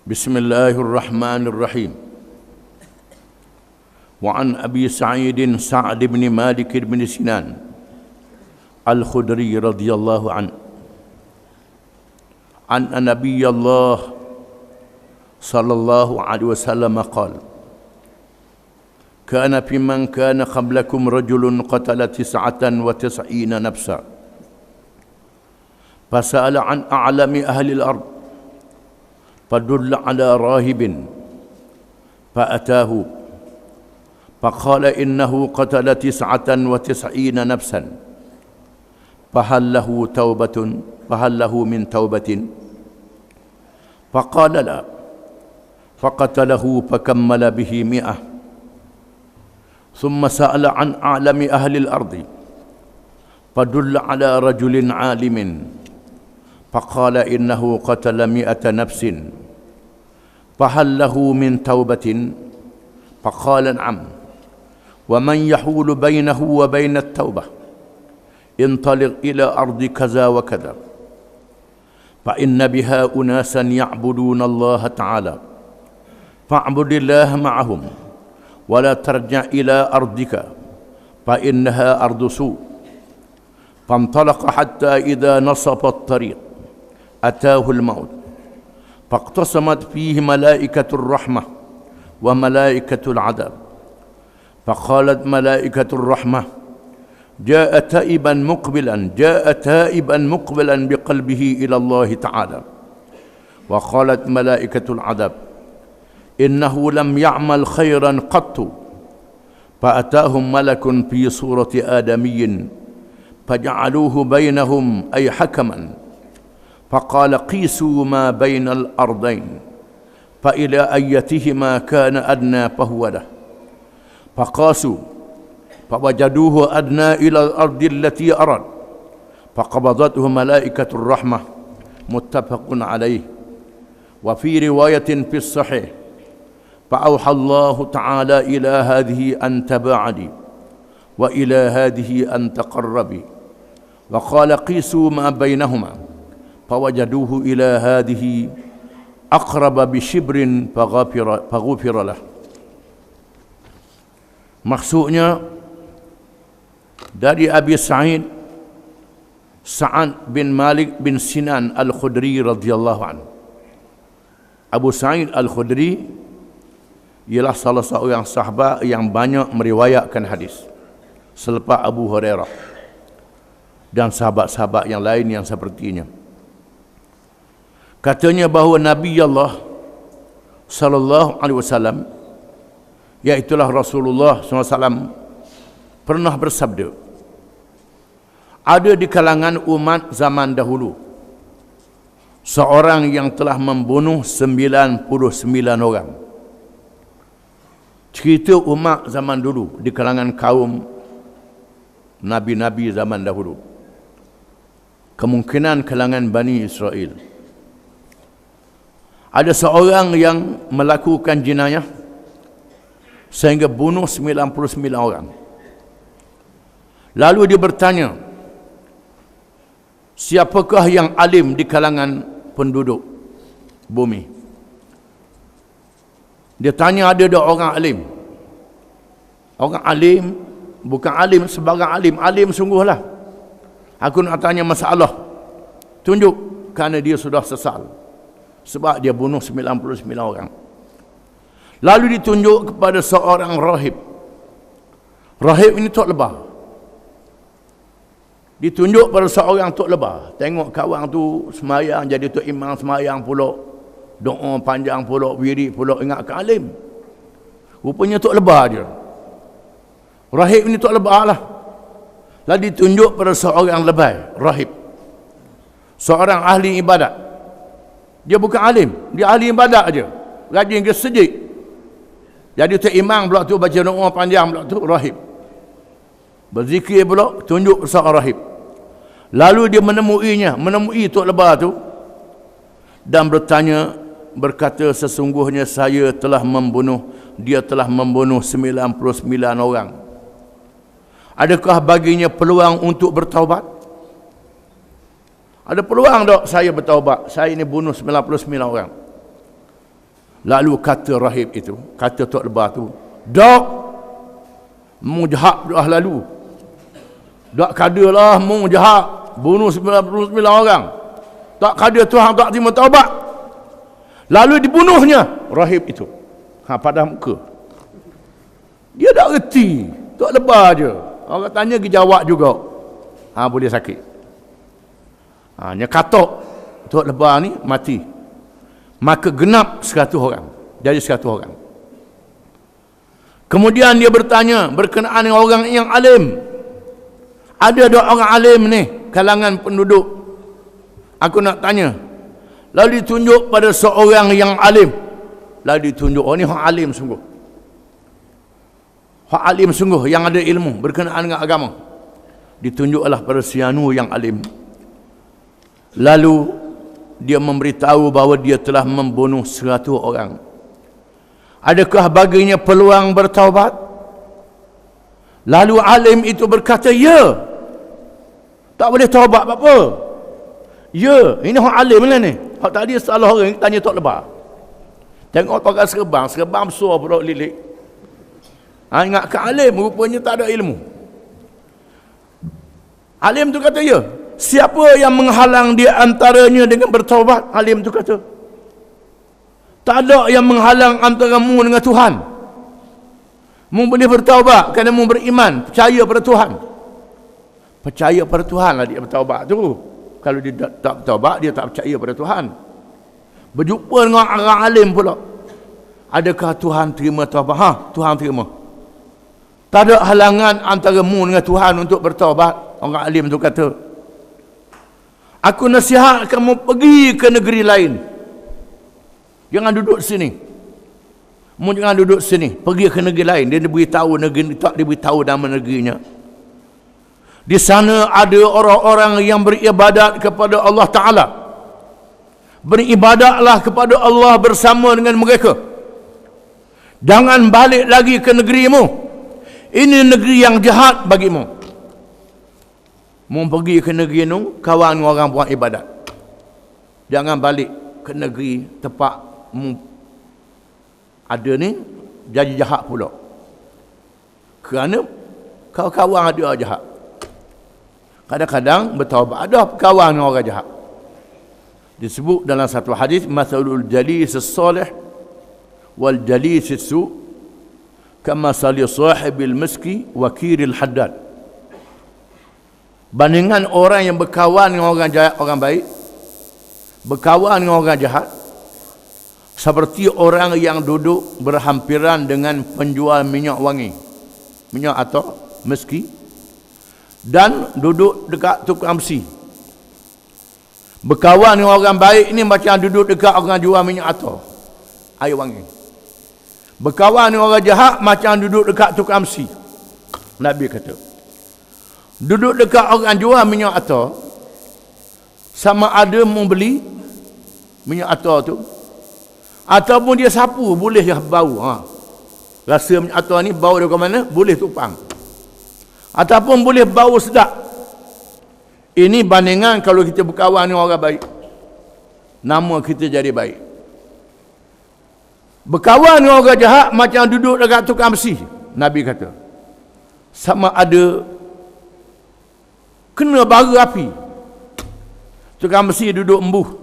Bismillahirrahmanirrahim. Wa an Abi Sa'id Sa'd bin Malik bin Sinan Al-Khudri radhiyallahu an Nabi Allah sallallahu alaihi wasallam qala kana fi man kana qablakum rajulun qatala 99 nafsa fasala an a'lami ahli al-ard fadulla ala rahibin fa'atahu faqala innahu qatala 99 nafsan fahal lahu min taubatin faqala la faqatalahu fakammala bihi 100 ثم سأل عن أعلم أهل الأرض فدل على رجل عالم فقال إنه قتل 100 نفس فهل له من توبة فقال نعم ومن يحول بينه وبين التوبة انطلق إلى أرض كذا وكذا فإن بها أناسا يعبدون الله تعالى فاعبد الله معهم ولا ترجع إلى أرضك فإنها أرض سوء فانطلق حتى إذا نصف الطريق أتاه الموت فاقتسمت فيه ملائكة الرحمة وملائكة العذاب فقالت ملائكة الرحمة جاء تائبا مقبلا بقلبه إلى الله تعالى وقالت ملائكة العذاب إنه لم يعمل خيرا قط فأتاهم ملك في صورة آدمي فجعلوه بينهم أي حكما فقال قيسوا ما بين الأرضين فإلى أيتهما كان أدنى فهو له فقاسوا فوجدوه أدنى إلى الأرض التي أراد فقبضته ملائكة الرحمة متفق عليه وفي رواية في الصحيح فأوحى الله تعالى إلى هذه أن تباعدي وإلى هذه أن تقربي وقال قيسوا ما بينهما فوجدوه إلى هذه أقرب بشبر فغفر له. Maksudnya dari Abi Sa'id Sa'ad bin Malik bin Sinan Al-Khudri radhiyallahu anhu. Abu Sa'id Al-Khudri ialah salah seorang sahabat yang banyak meriwayatkan hadis selepas Abu Hurairah dan sahabat-sahabat yang lain yang sepertinya. Katanya bahawa Nabi Allah sallallahu alaihi wasallam, iaitulah Rasulullah SAW, pernah bersabda, ada di kalangan umat zaman dahulu seorang yang telah membunuh 99 orang. Cerita umat zaman dulu di kalangan kaum Nabi-Nabi zaman dahulu. Kemungkinan kalangan Bani Israel. Ada seorang yang melakukan jenayah sehingga bunuh 99 orang. Lalu dia bertanya, siapakah yang alim di kalangan penduduk bumi? Dia tanya ada orang alim. Orang alim, bukan alim sebarang alim. Alim sungguhlah. Aku nak tanya masalah. Tunjuk kerana dia sudah sesal. Sebab dia bunuh 99 orang. Lalu ditunjuk kepada seorang rahib. Rahib ini tok lebah. Ditunjuk pada seorang tok lebah. Tengok kawan tu semayang jadi tok imam semayang pula. Doa panjang pula, wirid pula, ingatkan alim. Rupanya tok lebah dia. Rahib ini tok lebah lah. Lalu ditunjuk pada seorang lebah, rahib. Seorang ahli ibadat. Dia bukan alim, dia ahli ibadat aja. Rajin ke sejid. Jadi tok imam pula tu baca doa panjang pula tu, rahib. Berzikir pula, tunjuk seorang rahib. Lalu dia menemui tok lebah tu dan berkata sesungguhnya dia telah membunuh 99 orang. Adakah baginya peluang untuk bertaubat? Ada peluang tak saya bertaubat? Saya ini bunuh 99 orang. Lalu kata rahib itu, kata Tok Lebah tu, "Dak, mu jahat dah lalu. Dak kadalah mu jahat, bunuh 99 orang. Tak kada Tuhan tak terima taubat." Lalu dibunuhnya rahib itu. Pada muka. Dia tak reti. Tok Lebah je. Orang tanya dia jawab juga. Boleh sakit. Nya katok Tok Lebah ni mati. Maka genap 100 orang. Jadi 100 orang. Kemudian dia bertanya berkenaan dengan orang yang alim. Ada dua orang alim ni kalangan penduduk. Aku nak tanya. Lalu ditunjuk pada seorang yang alim. Lalu ditunjuk, oh ni orang alim sungguh. Orang alim sungguh yang ada ilmu berkenaan dengan agama. Ditunjuklah pada sianu yang alim. Lalu dia memberitahu bahawa dia telah membunuh 100 orang. Adakah baginya peluang bertaubat? Lalu alim itu berkata, ya. Tak boleh taubat apa-apa. Ya, ini orang alim lah ni. Hak tadi salah orang tanya Tok Lebah. Tengok pakai serban besar pula lilik. Ingat ke alim, rupanya tak ada ilmu. Alim tu kata, ya. Siapa yang menghalang di antaranya dengan bertaubat? Alim tu kata, tak ada yang menghalang antara mu dengan Tuhan. Mu boleh bertaubat kerana mu beriman, percaya pada Tuhan. Percaya pada Tuhan lah dia bertaubat tu. Kalau dia tak bertaubat, dia tak percaya pada Tuhan. Berjumpa dengan orang alim pula. Adakah Tuhan terima taubat? Tuhan terima. Tak ada halangan antara mu dengan Tuhan untuk bertaubat. Orang alim tu kata, aku nasihat kamu pergi ke negeri lain. Jangan duduk sini. Mu jangan duduk sini. Pergi ke negeri lain. Dia diberitahu negeri, tak diberitahu nama negerinya. Di sana ada orang-orang yang beribadat kepada Allah Ta'ala. Beribadatlah kepada Allah bersama dengan mereka. Jangan balik lagi ke negerimu. Ini negeri yang jahat bagimu. Mu pergi ke negeri nu, kawan orang buat ibadat. Jangan balik ke negeri tempat mu ada ni, jadi jahat pula. Kerana kawan-kawan ada jahat. Kadang-kadang bertaubat, ada kawan orang jahat. Disebut dalam satu hadis, masalul jalis as-salih wal jalis as-su kama sali sahibil miski wa kiril haddad. Bandingan orang yang berkawan dengan orang jahat, orang baik, berkawan dengan orang jahat, seperti orang yang duduk berhampiran dengan penjual minyak wangi, minyak atau meski, dan duduk dekat tukang besi. Berkawan dengan orang baik ini macam duduk dekat orang jual minyak atau air wangi. Berkawan dengan orang jahat macam duduk dekat tukang besi. Nabi kata, duduk dekat orang jual minyak atau sama ada membeli minyak atau tu, ataupun dia sapu, boleh je bau. Rasa minyak atau ni bau dari mana? Boleh tupang. Ataupun boleh bau sedap. Ini bandingan kalau kita berkawan dengan orang baik, nama kita jadi baik. Berkawan dengan orang jahat macam duduk dekat tukang besi. Nabi kata, sama ada kena bara api. Tukang besi duduk embuh,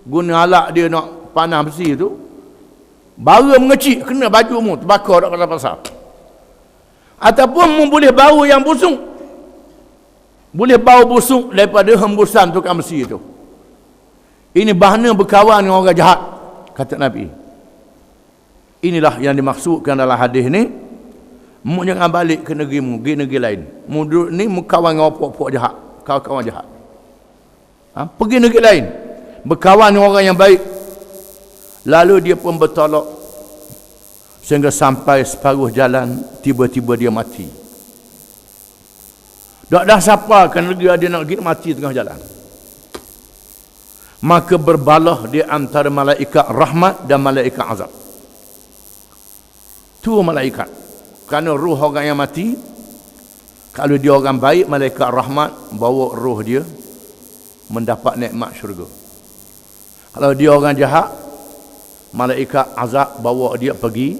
guna alat dia nak panah besi tu, bara mengecik, kena baju mu, terbakar dekat pasar. Ataupun mu boleh bau yang busuk. Boleh bau busuk daripada hembusan tukang besi itu. Ini bahana berkawan dengan orang jahat, kata Nabi. Inilah yang dimaksudkan dalam hadis ni. Mu jangan balik ke negerimu, pergi negeri lain. Mu duduk ni, mu kawan dengan pokok-pokok jahat, kawan-kawan jahat. Pergi negeri lain, berkawan dengan orang yang baik. Lalu dia pun bertolak sehingga sampai separuh jalan, tiba-tiba dia mati. Dah siapa kan negeri dia nak pergi, mati tengah jalan. Maka berbalah di antara malaikat rahmat dan malaikat azab. Tu malaikat. Kerana ruh orang yang mati, kalau dia orang baik, malaikat rahmat bawa ruh dia mendapat nikmat syurga. Kalau dia orang jahat, malaikat azab bawa dia pergi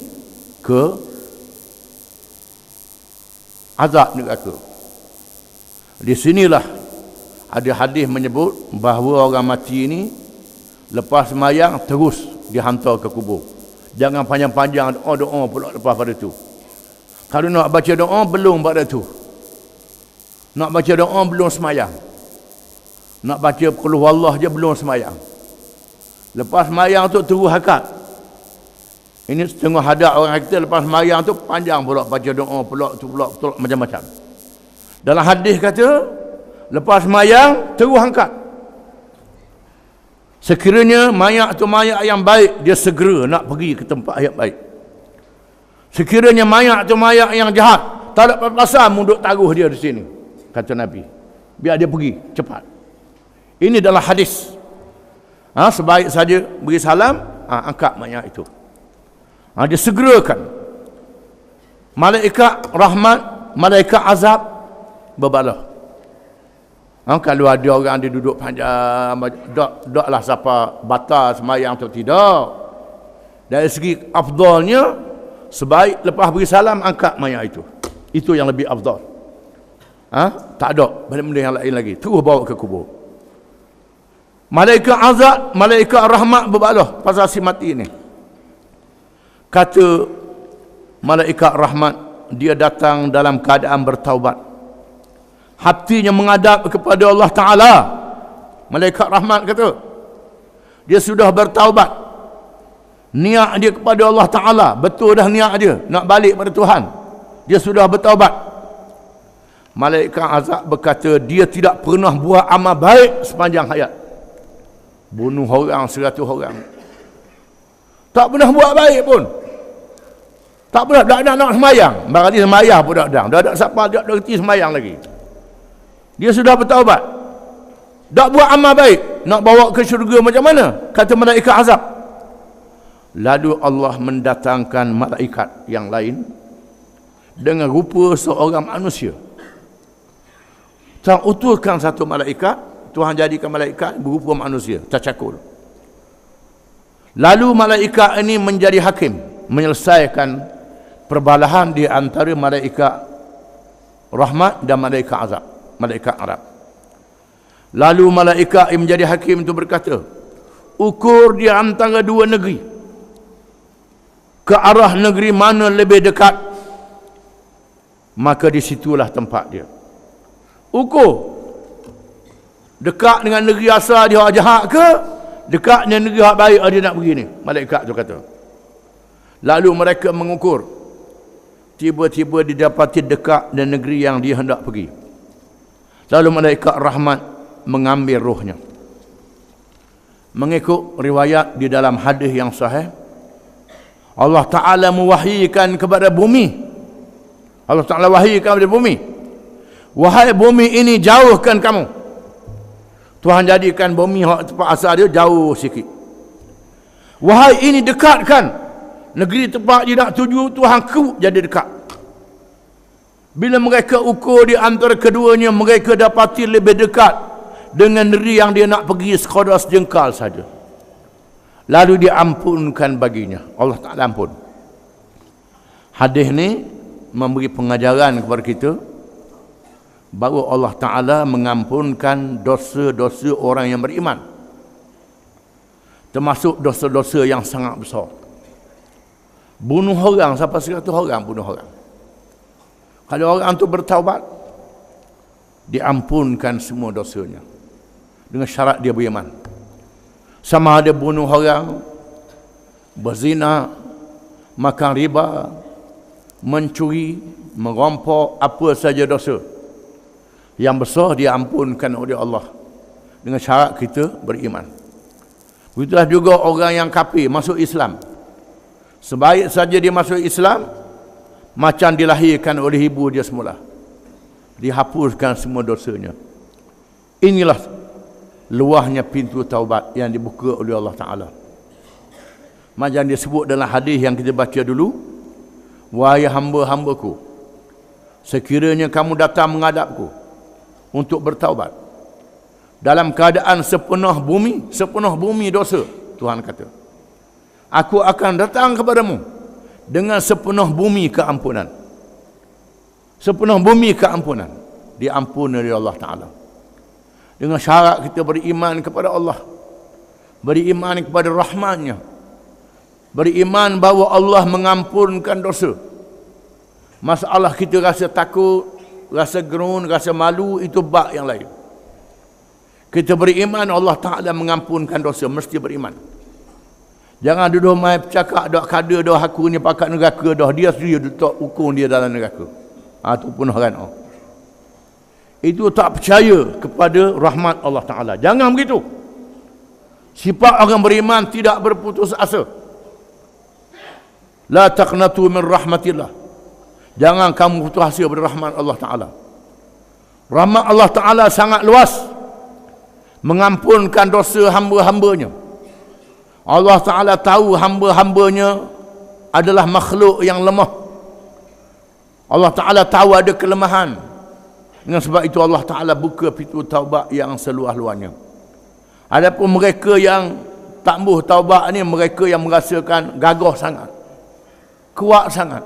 ke azab neraka. Di sinilah ada hadis menyebut bahawa orang mati ini lepas sembahyang terus dihantar ke kubur. Jangan panjang-panjang doa pula lepas pada tu. Kalau nak baca doa belum pada tu. Nak baca doa belum sembahyang. Nak baca qul huwallah je belum sembahyang. Lepas sembahyang tu terus akad. Ini setengah hadap orang kita lepas sembahyang tu panjang pula baca doa pula macam-macam. Dalam hadis kata lepas sembahyang terus angkat. Sekiranya mayat tu mayat yang baik, dia segera nak pergi ke tempat yang baik. Sekiranya mayat tu mayat yang jahat, tak ada pasal munduk taruh dia di sini, kata Nabi. Biar dia pergi cepat. Ini adalah hadis. Sebaik saja beri salam, angkat mayat itu. Dia segerakan. Malaikat rahmat, malaikat azab berbalah. Kalau ada orang dia duduk panjang, taklah siapa batal sembahyang atau tidak. Dari segi afdalnya, sebaik lepas beri salam angkat mayat itu. Itu yang lebih afdal. Tak ada benda-benda yang lain lagi. Terus bawa ke kubur. Malaikat azab, malaikat rahmat berbalah pasal si mati ini. Kata malaikat rahmat, dia datang dalam keadaan bertaubat. Hatinya menghadap kepada Allah Ta'ala. Malaikat rahmat kata, dia sudah bertaubat. Niat dia kepada Allah Ta'ala, betul dah niat dia nak balik pada Tuhan. Dia sudah bertaubat. Malaikat azab berkata, dia tidak pernah buat amal baik sepanjang hayat. Bunuh orang 100 orang, tak pernah buat baik pun. Tak pernah, tak nak semayang. Berarti semayang pun tak ada siapa, tak ada reti semayang lagi. Dia sudah bertaubat, tak buat amal baik, nak bawa ke syurga macam mana? Kata malaikat azab. Lalu Allah mendatangkan malaikat yang lain dengan rupa seorang manusia. Tuhan utuskan satu malaikat, Tuhan jadikan malaikat berupa manusia, tercakul. Lalu malaikat ini menjadi hakim, menyelesaikan perbalahan di antara malaikat rahmat dan malaikat azab, malaikat Arab. Lalu malaikat yang menjadi hakim itu berkata, ukur di antara dua negeri, ke arah negeri mana lebih dekat, maka disitulah tempat dia. Ukur dekat dengan negeri asal dia jahat ke, dekat dengan negeri hak baik dia nak pergi ni, malaikat tu kata. Lalu mereka mengukur, tiba-tiba didapati dekat dengan negeri yang dia hendak pergi. Lalu malaikat rahmat mengambil rohnya. Mengikut riwayat di dalam hadis yang sahih, Allah Ta'ala mewahyikan kepada bumi. Allah Ta'ala wahyikan kepada bumi, wahai bumi ini, jauhkan kamu. Tuhan jadikan bumi tempat asal dia jauh sikit. Wahai ini, dekatkan. Negeri tempat dia nak tuju, Tuhan jadi dekat. Bila mereka ukur di antara keduanya, mereka dapati lebih dekat dengan negeri yang dia nak pergi sekadar sejengkal saja. Lalu diampunkan baginya. Allah Ta'ala ampun. Hadis ni memberi pengajaran kepada kita bahawa Allah Ta'ala mengampunkan dosa-dosa orang yang beriman, termasuk dosa-dosa yang sangat besar. Bunuh orang, sampai 100 orang bunuh orang. Kalau orang itu bertaubat, diampunkan semua dosanya dengan syarat dia beriman. Sama ada bunuh orang, berzina, makan riba, mencuri, merampok, apa saja dosa yang besar, diampunkan oleh Allah dengan syarat kita beriman. Begitulah juga orang yang kafir masuk Islam. Sebaik saja dia masuk Islam, macam dilahirkan oleh ibu dia semula, dihapuskan semua dosanya. Inilah luahnya pintu taubat yang dibuka oleh Allah Ta'ala. Macam dia sebut dalam hadis yang kita baca dulu, wahai hamba-hambaku, sekiranya kamu datang menghadapku untuk bertaubat dalam keadaan sepenuh bumi dosa, Tuhan kata, Aku akan datang kepadamu dengan sepenuh bumi keampunan. Sepenuh bumi keampunan. Diampuni oleh Allah Ta'ala. Dengan syarat kita beriman kepada Allah. Beriman kepada Rahman-Nya. Beriman bahawa Allah mengampunkan dosa. Masalah kita rasa takut, rasa gerun, rasa malu, itu bab yang lain. Kita beriman Allah Ta'ala mengampunkan dosa, mesti beriman. Jangan duduk main bercakap, dah kada, dah aku ni pakat neraka, dah dia sendiri letak hukum dia dalam neraka. Itu pun orang. Itu tak percaya kepada rahmat Allah Ta'ala. Jangan begitu. Sifat orang beriman tidak berputus asa. La taqnatu min rahmatillah. Jangan kamu putus asa pada rahmat Allah Ta'ala. Rahmat Allah Ta'ala sangat luas. Mengampunkan dosa hamba-hambanya. Allah Ta'ala tahu hamba-hambanya adalah makhluk yang lemah. Allah Ta'ala tahu ada kelemahan. Dengan sebab itu Allah Ta'ala buka pintu taubat yang seluas-luasnya. Adapun mereka yang tak mahu taubat ni, mereka yang merasakan gagah sangat, kuat sangat,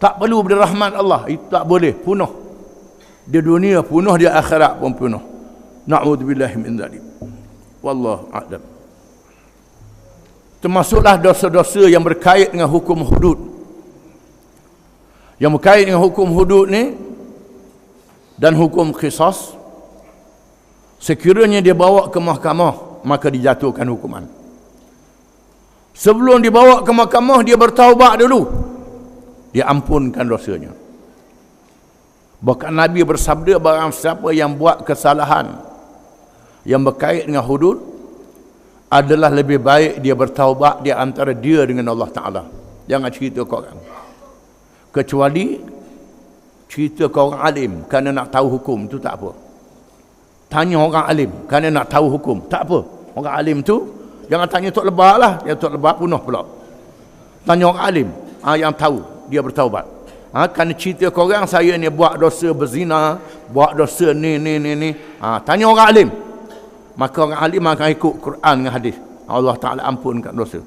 tak perlu berrahmat Allah, itu tak boleh, punah. Di dunia punah, di akhirat pun punah. Na'udzubillahi min dzalik. Wallahu a'lam. Termasuklah dosa-dosa yang berkait dengan hukum hudud. Yang berkait dengan hukum hudud ni dan hukum qisas, sekiranya dia bawa ke mahkamah, maka dijatuhkan hukuman. Sebelum dibawa ke mahkamah, dia bertaubat dulu, dia ampunkan dosanya. Bahkan Nabi bersabda, barang siapa yang buat kesalahan yang berkait dengan hudud, adalah lebih baik dia bertaubat di antara dia dengan Allah Ta'ala. Jangan cerita ke orang. Kecuali cerita ke orang alim kerana nak tahu hukum, itu tak apa. Tanya orang alim kerana nak tahu hukum, tak apa. Orang alim tu jangan tanya Tok Lebah lah, yang Tok Lebah punah pula. Tanya orang alim yang tahu, dia bertaubat. Kerana cerita ke orang, saya ni buat dosa berzina, buat dosa ni. Tanya orang alim. Maka orang alim akan ikut Quran dengan hadis. Allah Ta'ala ampunkan dosa.